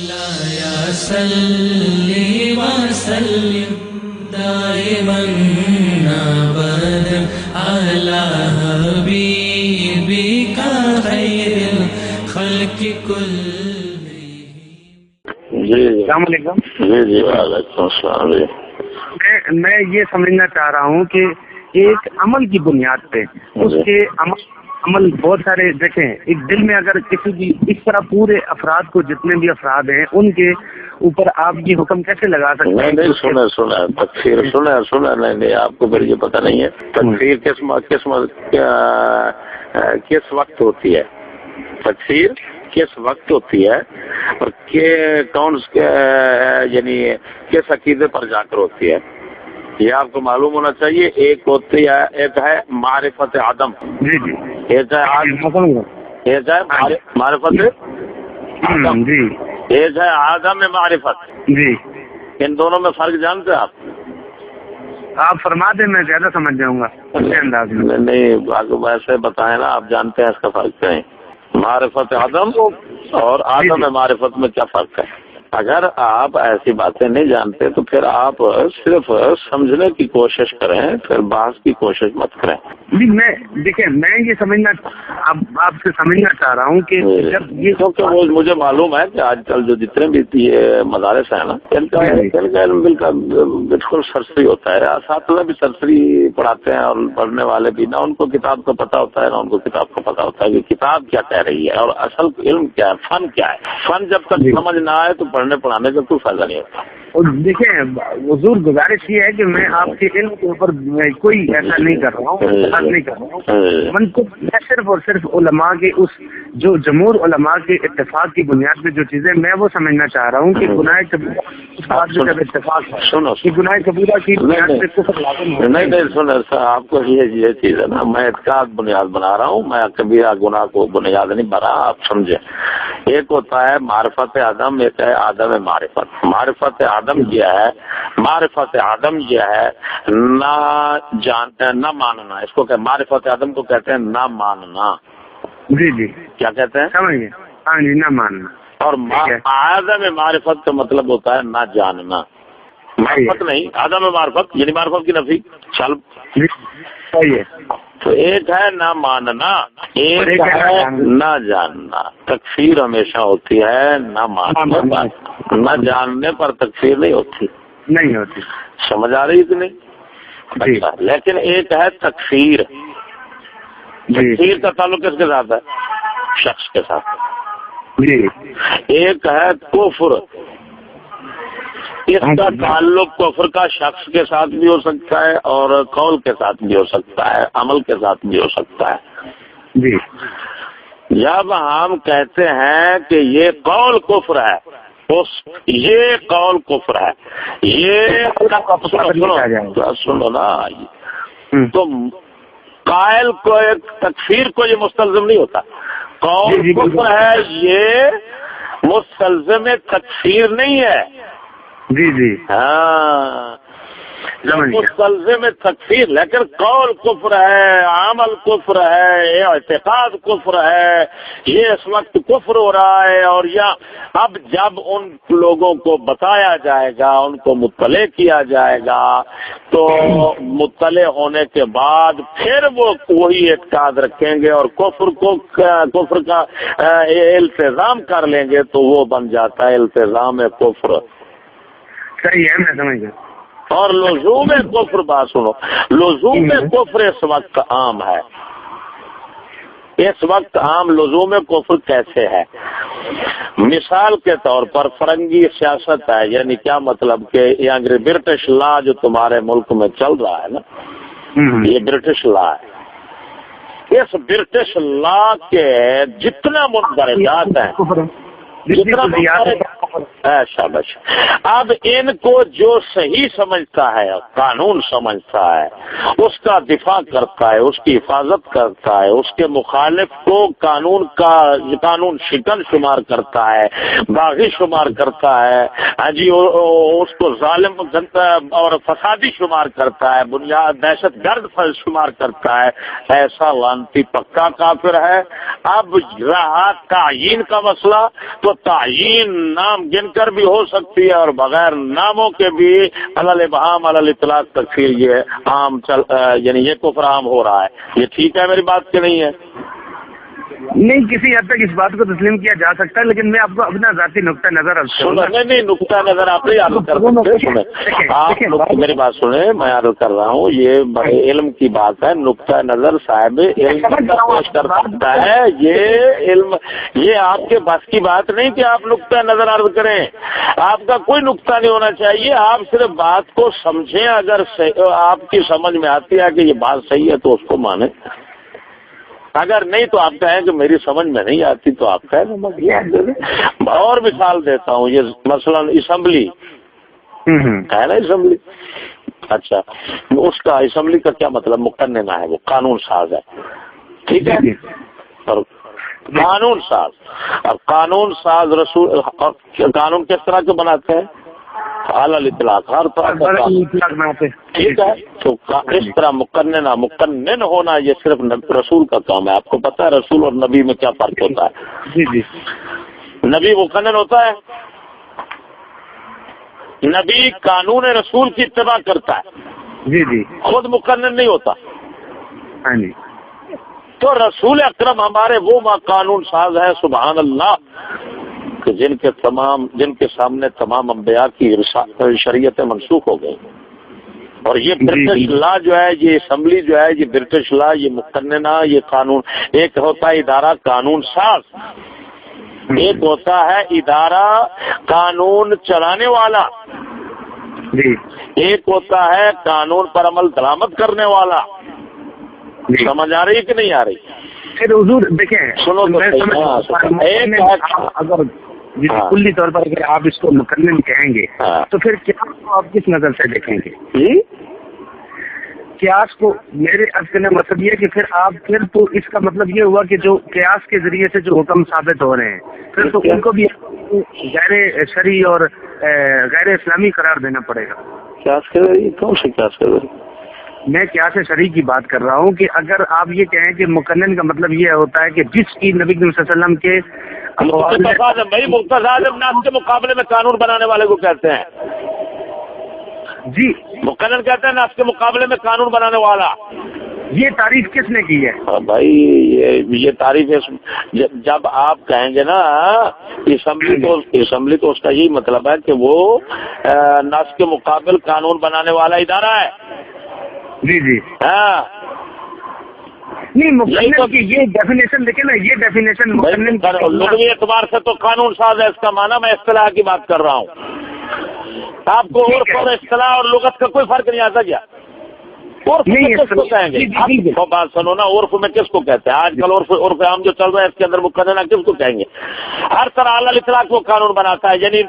مولاي صل وسلم دائما ابدا على حبيبك خير الخلق كلهم. جی السلام علیکم. جی وعلیکم السلام. میں یہ سمجھنا چاہ رہا ہوں کہ ایک عمل کی بنیاد پہ اس کے عمل بہت سارے دیکھیں. ایک دل میں اگر کسی بھی اس طرح پورے افراد کو جتنے بھی افراد ہیں ان کے اوپر آپ یہ حکم کیسے لگا سکتے ہیں؟ نہیں سنا تکفیر سنا نہیں آپ کو پھر یہ پتہ نہیں ہے تکفیر کس وقت ہوتی ہے. تکفیر کس وقت ہوتی ہے اور کون یعنی کس عقیدے پر جا کر ہوتی ہے یہ آپ کو معلوم ہونا چاہیے. ایک ہوتی ہے ایک ہے معرفت عدم. جی جی. ایک ہے معرفت عدم. جی. ایک ہے عدم معرفت. جی. ان دونوں میں فرق جانتے ہیں آپ فرما دیں میں زیادہ سمجھ جاؤں گا اپنے انداز میں. نہیں ویسے بتائیں نا آپ جانتے ہیں اس کا فرق کیا ہے. معرفت عدم اور عدم معرفت میں کیا فرق ہے؟ اگر آپ ایسی باتیں نہیں جانتے تو پھر آپ صرف سمجھنے کی کوشش کریں پھر بحث کی کوشش مت کریں. دیکھیں میں یہ سمجھنا آپ سے سمجھنا چاہ رہا ہوں کہ جب یہ کیونکہ وہ مجھے معلوم ہے کہ آج کل جو جتنے بھی یہ مدارس ہیں نا ان کا علم بالکل سرسری ہوتا ہے. اساتذہ بھی سرسری پڑھاتے ہیں اور پڑھنے والے بھی نہ ان کو کتاب کا پتہ ہوتا ہے نہ ان کو کتاب کا پتہ ہوتا ہے کہ کتاب کیا کہہ رہی ہے اور اصل علم کیا ہے, فن کیا ہے. فن جب تک سمجھ نہ آئے تو پڑھنے پڑھانے کا کوئی فائدہ نہیں ہوتا. اور دیکھیں حضور گزارش یہ ہے کہ میں آپ کے علم کے اوپر کوئی ایسا نہیں کر رہا ہوں. میں صرف اور صرف علماء کے اس جو جمہور علماء کے اتفاق کی بنیاد پہ جو چیزیں میں وہ سمجھنا چاہ رہا ہوں کہ گناہ کبیرہ اس بات پہ جب اتفاق ہے کہ گناہ کبیرہ کی بنیاد پہ کفر لازم ہے. نہیں سنیں آپ کو یہ چیز ہے نا میں اعتقاد بنیاد بنا رہا ہوں. میں کبیرہ گناہ کو بنیاد نہیں بنا رہا. آپ سمجھیں ایک ہوتا ہے معرفت عدم ایک ہے عدم معرفت. معرفت عدم کیا ہے؟ معرفت عدم یہ ہے نہ جاننا نہ ماننا. اس کو کہ معرفت عدم کو کہتے ہیں نہ ماننا. جی جی. کیا کہتے ہیں؟ سمجھیے. ہاں جی, نہ ماننا. اور عدم معرفت کا مطلب ہوتا ہے نہ جاننا. معرفت نہیں عدم معرفت یعنی معرفت کی نفی. چل تو ایک ہے نہ ماننا ایک ہے نہ جاننا. تکفیر ہمیشہ ہوتی ہے نہ ماننے پر. نہ جاننے پر تکفیر نہیں ہوتی. سمجھ آ رہی کہ نہیں؟ لیکن ایک ہے تکفیر. تکفیر کا تعلق کس کے ساتھ ہے؟ شخص کے ساتھ. ایک ہے کفر. اس کا تعلق کفر کا شخص کے ساتھ بھی ہو سکتا ہے اور قول کے ساتھ بھی ہو سکتا ہے عمل کے ساتھ بھی ہو سکتا ہے. جی. جب ہم کہتے ہیں کہ یہ قول کفر ہے یہ قول کفر ہے یہ سنو نا تو قائل کو ایک تکفیر کو یہ مستلزم نہیں ہوتا. قول کفر ہے یہ مستلزم تکفیر نہیں ہے. جی جی. ہاں مستلزم تکفیر لیکن قول کفر ہے عمل کفر ہے اعتقاد کفر ہے. یہ اس وقت کفر ہو رہا ہے اور یا اب جب ان لوگوں کو بتایا جائے گا ان کو مطلع کیا جائے گا تو مطلع ہونے کے بعد پھر وہ وہی اعتقاد رکھیں گے اور کفر کا التزام کر لیں گے تو وہ بن جاتا ہے التزام کفر. صحیح ہے میں سمجھ گیا. اور لزوم کفر بات سنو لزوم کفر اس وقت عام ہے. اس وقت عام لزوم کفر کیسے ہے؟ مثال کے طور پر فرنگی سیاست ہے یعنی کیا مطلب کہ برٹش لا جو تمہارے ملک میں چل رہا ہے نا یہ برٹش لا ہے. اس برٹش لا کے جتنا مندرجات ہیں شاباش. اب ان کو جو صحیح سمجھتا ہے قانون سمجھتا ہے اس کا دفاع کرتا ہے اس کی حفاظت کرتا ہے اس کے مخالف کو قانون شکن شمار کرتا ہے باغی شمار کرتا ہے. ہاں جی اس کو ظالم اور فسادی شمار کرتا ہے بنیاد دہشت گرد شمار کرتا ہے. ایسا لانتی پکا کافر ہے. اب رہا تعیین کا مسئلہ تو تعیین نہ نام گن کر بھی ہو سکتی ہے اور بغیر ناموں کے بھی علی الابہام علی الاطلاق تکفیر یہ عام یعنی یہ کفر عام ہو رہا ہے. یہ ٹھیک ہے میری بات کہ نہیں ہے؟ نہیں، کسی حد تک اس بات کو تسلیم کیا جا سکتا ہے، لیکن میں آپ کو اپنا ذاتی نقطہ نظر نہیں نقطہ نظر آپ نہیں عرض کر سکتے. آپ میری بات سنیں، میں عرض کر رہا ہوں یہ بڑے علم کی بات ہے. نقطہ نظر صاحب علم پیش کر سکتا ہے. یہ علم یہ آپ کے بس کی بات نہیں کہ آپ نقطہ نظر عرض کریں. آپ کا کوئی نقطہ نہیں ہونا چاہیے. آپ صرف بات کو سمجھیں. اگر آپ کی سمجھ میں آتی ہے کہ یہ بات صحیح ہے تو اس کو مانیں. اگر نہیں تو آپ کہیں کہ میری سمجھ میں نہیں آتی تو آپ کہیں. اور مثال دیتا ہوں. یہ مثلا اسمبلی ہے نا، اسمبلی. اچھا، اس کا اسمبلی کا کیا مطلب؟ مقننہ ہے، وہ قانون ساز ہے. ٹھیک ہے. اور قانون ساز، اور قانون ساز رسول قانون کس طرح کے بناتے ہیں؟ اعلی الاطلاق، ہر طرح کا. ٹھیک ہے. تو اس طرح مقنن ہونا یہ صرف رسول کا کام ہے. آپ کو پتا ہے رسول اور نبی میں کیا فرق ہوتا ہے؟ جی جی. نبی مقنن ہوتا ہے. نبی قانون رسول کی اتباع کرتا ہے. جی جی. خود مقنن نہیں ہوتا. ہاں جی. تو رسول اکرم ہمارے وہ قانون ساز ہے، سبحان اللہ، کہ جن کے سامنے تمام انبیاء کی شریعتیں منسوخ ہو گئی. اور یہ برٹش لا جو ہے، یہ اسمبلی جو ہے، یہ برٹش لا، یہ مقننہ، یہ قانون. ایک ہوتا ہے ادارہ قانون ساز، ایک ہوتا ہے ادارہ قانون چلانے والا، ایک ہوتا ہے قانون پر عمل درآمد کرنے والا. سمجھ آ رہی ہے کہ نہیں آ رہی؟ پھر حضور دیکھیں، سنو اگر کلی طور پر اگر آپ اس کو مقنن کہیں گے تو پھر قیاس کو آپ کس نظر سے دیکھیں گے؟ قیاس کو میرے اصل مطلب یہ کہ پھر تو اس کا مطلب یہ ہوا کہ جو قیاس کے ذریعے سے جو حکم ثابت ہو رہے ہیں پھر تو ان کو بھی غیر شرعی اور غیر اسلامی قرار دینا پڑے گا. قیاس کے ذریعے کون سے قیاس کے ذریعے؟ میں قیاس شرعی کی بات کر رہا ہوں کہ اگر آپ یہ کہیں کہ مقنن کا مطلب یہ ہوتا ہے کہ جس کی نبی صلی اللہ علیہ وسلم کے مختص اعظم ناس کے مقابلے میں قانون بنانے والے کو کہتے ہیں. جی، مقنن کہتے ہیں ناس کے مقابلے میں قانون بنانے والا. یہ تعریف کس نے کی ہے؟ بھائی یہ تعریف جب آپ کہیں گے نا اسمبلی تو اس کا یہی مطلب ہے کہ وہ ناس کے مقابل قانون بنانے والا ادارہ ہے. جی جی. ہاں نہیں، مقنن کی یہ ڈیفینیشن دیکھیں نا، یہ ڈیفینیشن لغوی اعتبار سے تو قانون ساز ہے اس کا معنی. میں اصطلاح کی بات کر رہا ہوں. آپ کو عرف اور اصطلاح اور لغت کا کوئی فرق نہیں آتا کیا؟ عرف میں کس کو کہیں گے؟ بات سنو نا، عرف میں کس کو کہتے ہیں؟ آج کل عرف عام جو چل رہا ہے اس کے اندر مقننہ کس کو کہیں گے؟ ہر طرح اعلی الاطلاق وہ قانون بناتا ہے، یعنی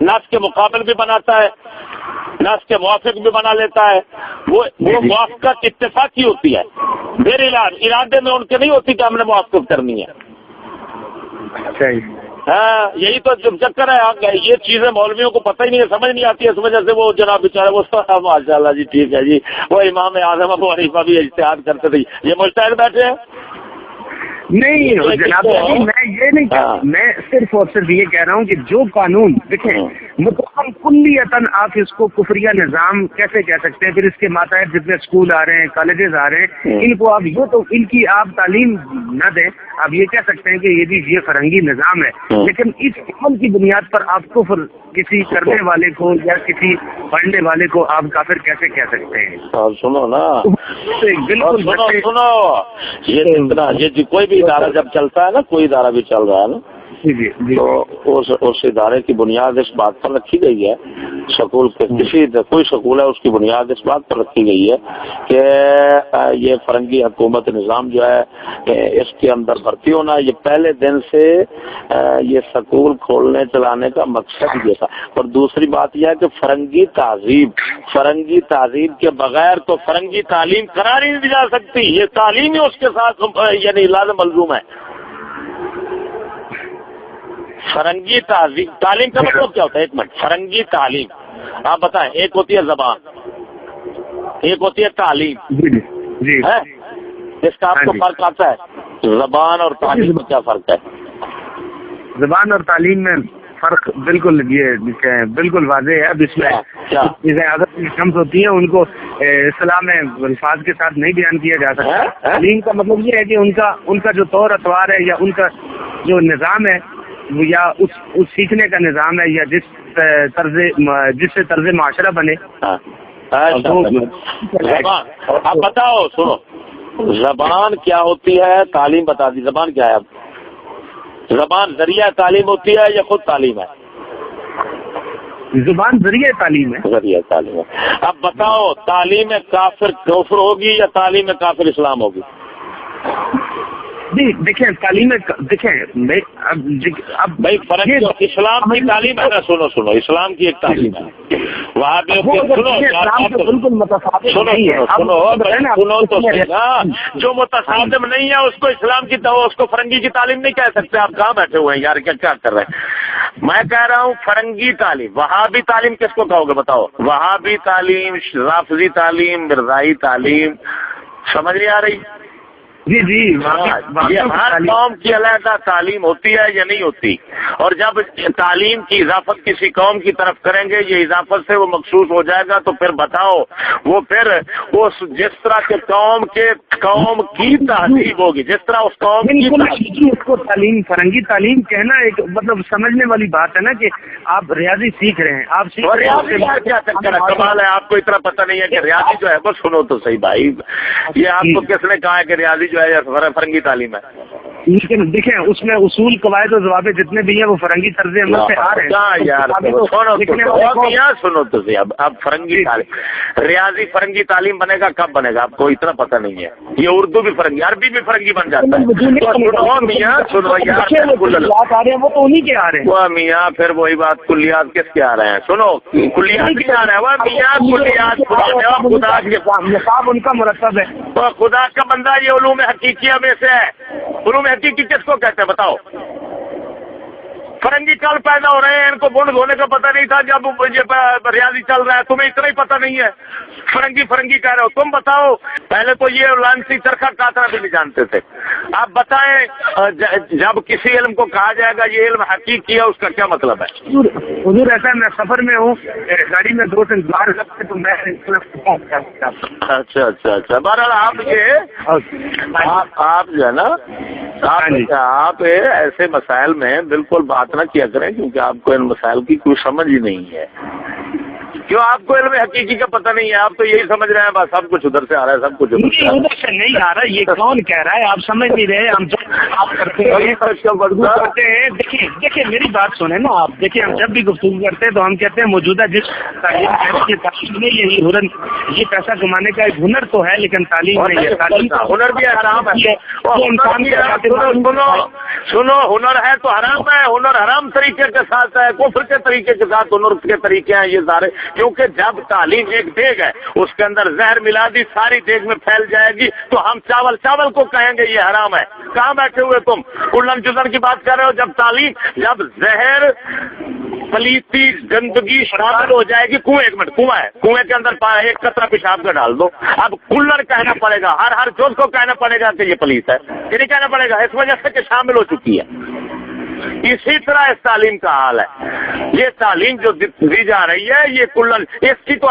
ناس کے مقابل بھی بناتا ہے، ناس کے موافق بھی بنا لیتا ہے. وہ موافقت اتفاقی ہوتی ہے، میرے ارادے میں ان کے نہیں ہوتی کہ ہم نے موافقت کرنی ہے. ہاں، یہی تو چکر ہے. یہ چیزیں مولویوں کو پتہ ہی نہیں ہے، سمجھ نہیں آتی ہے. اس وجہ سے وہ جناب بیچارے وہ ماشاء اللہ جی ٹھیک ہے جی، وہ امام اعظم ابو حنیفہ بھی اجتہاد کرتے تھے، یہ مجتہد بیٹھے ہیں. نہیں جناب، میں یہ نہیں کہہ رہا، میں صرف اور صرف یہ کہہ رہا ہوں کہ جو قانون دیکھیں مطلب کلیتاً آپ اس کو کفریہ نظام کیسے کہہ سکتے ہیں؟ پھر اس کے ماتحت جتنے اسکول آ رہے ہیں، کالجز آ رہے ہیں، ان کو آپ یہ تو ان کی آپ تعلیم نہ دیں. آپ یہ کہہ سکتے ہیں کہ یہ بھی یہ فرنگی نظام ہے، لیکن اس عمل کی بنیاد پر آپ کفر کسی کرنے والے کو یا کسی پڑھنے والے کو آپ کافر کیسے کہہ سکتے ہیں؟ سنو نا، بالکل سنو، یہ کوئی بھی ادارہ جب چلتا ہے نا، کوئی ادارہ بھی چل رہا ہے نا، تو اس ادارے کی بنیاد اس بات پر رکھی گئی ہے، سکول کے کوئی سکول ہے اس کی بنیاد اس بات پر رکھی گئی ہے کہ یہ فرنگی حکومت نظام جو ہے اس کے اندر بھرتی ہونا. یہ پہلے دن سے یہ سکول کھولنے چلانے کا مقصد یہ تھا. اور دوسری بات یہ ہے کہ فرنگی تہذیب کے بغیر تو فرنگی تعلیم قرار ہی نہیں دی جا سکتی. یہ تعلیم ہی اس کے ساتھ یعنی لازم ملزوم ہے. فرنگی تعلیم کا مطلب کیا ہوتا ہے؟ ایک منٹ. فرنگی تعلیم آپ بتائیں، ایک ہوتی ہے زبان، ایک ہوتی ہے تعلیم. ہے اس کا آپ کو فرق آتا ہے؟ زبان اور تعلیم میں کیا فرق ہے؟ زبان اور تعلیم میں فرق بالکل یہ بالکل واضح ہے. اب اس میں چیزیں عادت کم ہوتی ہیں، ان کو اصطلاح میں الفاظ کے ساتھ نہیں بیان کیا جا سکتا. تعلیم کا مطلب یہ ہے کہ ان کا جو طور اطوار ہے یا ان کا جو نظام ہے یا اس سیکھنے کا نظام ہے یا جس سے طرز معاشرہ بنے. اب بتاؤ، سنو، زبان کیا ہوتی ہے؟ تعلیم بتا دی. زبان کیا ہے؟ اب زبان ذریعہ تعلیم ہوتی ہے یا خود تعلیم ہے؟ زبان ذریعہ تعلیم ہے. ذریعہ تعلیم ہے. اب بتاؤ، تعلیم کافر کفر ہوگی یا تعلیم کافر اسلام ہوگی؟ جی دیکھیں، تعلیم دیکھیں اب بھائی فرق اسلام کی تعلیم ہے نا. سنو اسلام کی ایک تعلیم ہے وہاں پہ. جو متصادم نہیں ہے اس کو اسلام کی اس کو فرنگی کی تعلیم نہیں کہہ سکتے. آپ کہاں بیٹھے ہوئے ہیں یار؟ کیا کر رہے ہیں؟ میں کہہ رہا ہوں فرنگی تعلیم. وہابی تعلیم کس کو کہو گے بتاؤ؟ وہابی تعلیم، رافضی تعلیم، مرزائی تعلیم، سمجھ نہیں آ رہی؟ جی جی یہ ہر قوم کی علیحدہ تعلیم ہوتی ہے یا نہیں ہوتی؟ اور جب تعلیم کی اضافت کسی قوم کی طرف کریں گے، یہ اضافت سے وہ مخصوص ہو جائے گا، تو پھر بتاؤ وہ پھر اس جس طرح کے قوم کی تہذیب ہوگی، جس طرح اس قوم کی اس کو تعلیم فرنگی تعلیم کہنا ایک مطلب سمجھنے والی بات ہے نا کہ آپ ریاضی سیکھ رہے ہیں. آپ ریاضی کیا چکر ہے؟ کمال ہے، آپ کو اتنا پتہ نہیں ہے کہ ریاضی جو ہے. بس سنو تو صحیح بھائی، یہ آپ کو کس نے کہا ہے کہ ریاضی جو ہے فرنگی تعلیم ہے؟ لیکن دیکھیں اس میں اصول، قواعد و ضوابط جتنے بھی ہیں وہ فرنگی طرز عمل سے آ رہے ہیں. یار سنو تو صحیح. اب فرنگی تعلیم، ریاضی فرنگی تعلیم بنے گا کب بنے گا؟ آپ کو اتنا پتہ نہیں ہے. یہ اردو بھی فرنگی، عربی بھی فرنگی بن جاتا ہے. میاں سنو یار، وہ تو انہیں کے آ رہے ہیں. وہ میاں پھر وہی بات، کلیات کس کے آ رہے ہیں؟ سنو کلیات بھی آ رہے ہیں. وہ میاں کلیات خدا کے نصاب ان کا مرتب ہے. خدا کا بندہ، یہ علوم حقیقیہ میں سے ہے. علوم حقیقی کس کو کہتے ہیں بتاؤ؟ فرنگی کل پیدا ہو رہے ہیں، ان کو بونڈ دھونے کا پتہ نہیں تھا جب ریاضی چل رہا ہے. تمہیں اتنا ہی پتہ نہیں ہے، فرنگی کہہ رہے ہو. تم بتاؤ، پہلے تو یہ لانسی چرخا کاترا بھی نہیں جانتے تھے. آپ بتائیں، جب کسی علم کو کہا جائے گا یہ علم حقیقی ہے، اس کا کیا مطلب ہے؟ حضور ایسا میں سفر میں ہوں، گاڑی میں 2-3 بار لگتے تو میں اچھا. بہرحال آپ جو ہے نا، آپ ایسے مسائل میں بالکل بات نہ کیا کریں، کیونکہ آپ کو ان مسائل کی کوئی سمجھ ہی نہیں ہے. کیوں آپ کو علم حقیقی کا پتہ نہیں ہے؟ آپ تو یہی سمجھ رہے ہیں بس سب کچھ ادھر سے آ رہا ہے، سب کچھ ادھر سے نہیں آ رہا. یہ کون کہہ رہا ہے؟ آپ سمجھ نہیں رہے. ہم جب آپ کرتے ہیں دیکھیے میری بات سنیں نا آپ. دیکھیں ہم جب بھی گفتگو کرتے ہیں تو ہم کہتے ہیں موجودہ جس تعلیم میں یہ پیسہ کمانے کا ایک ہنر تو ہے، لیکن تعلیم نہیں ہے. تعلیم کا ہنر بھی حرام ہے. سنو ہنر ہے تو حرام ہے. ہنر حرام طریقے کے ساتھ ہے، کفر کے طریقے کے ساتھ ہنر کے طریقے ہیں یہ سارے. کیونکہ جب تعلیم ایک دیگ ہے، اس کے اندر زہر ملا دی، ساری دیگ میں پھیل جائے گی، تو ہم چاول کو کہیں گے یہ حرام ہے. کہاں بیٹھے ہوئے تم کلن چلن کی بات کر رہے ہو؟ جب زہر، پلیتی، گندگی شامل ہو جائے گی، کنواں ہے، کنویں کے اندر ایک قطرہ پیشاب کا ڈال دو. اب کلن کہنا پڑے گا، ہر جوز کو کہنا پڑے گا کہ یہ پلیت ہے. یہ نہیں کہنا پڑے گا اس وجہ سے کہ شامل ہو چکی ہے. اسی طرح اس تعلیم کا حال ہے. یہ تعلیم جو دی جا رہی ہے، یہ کلن، اس کی تو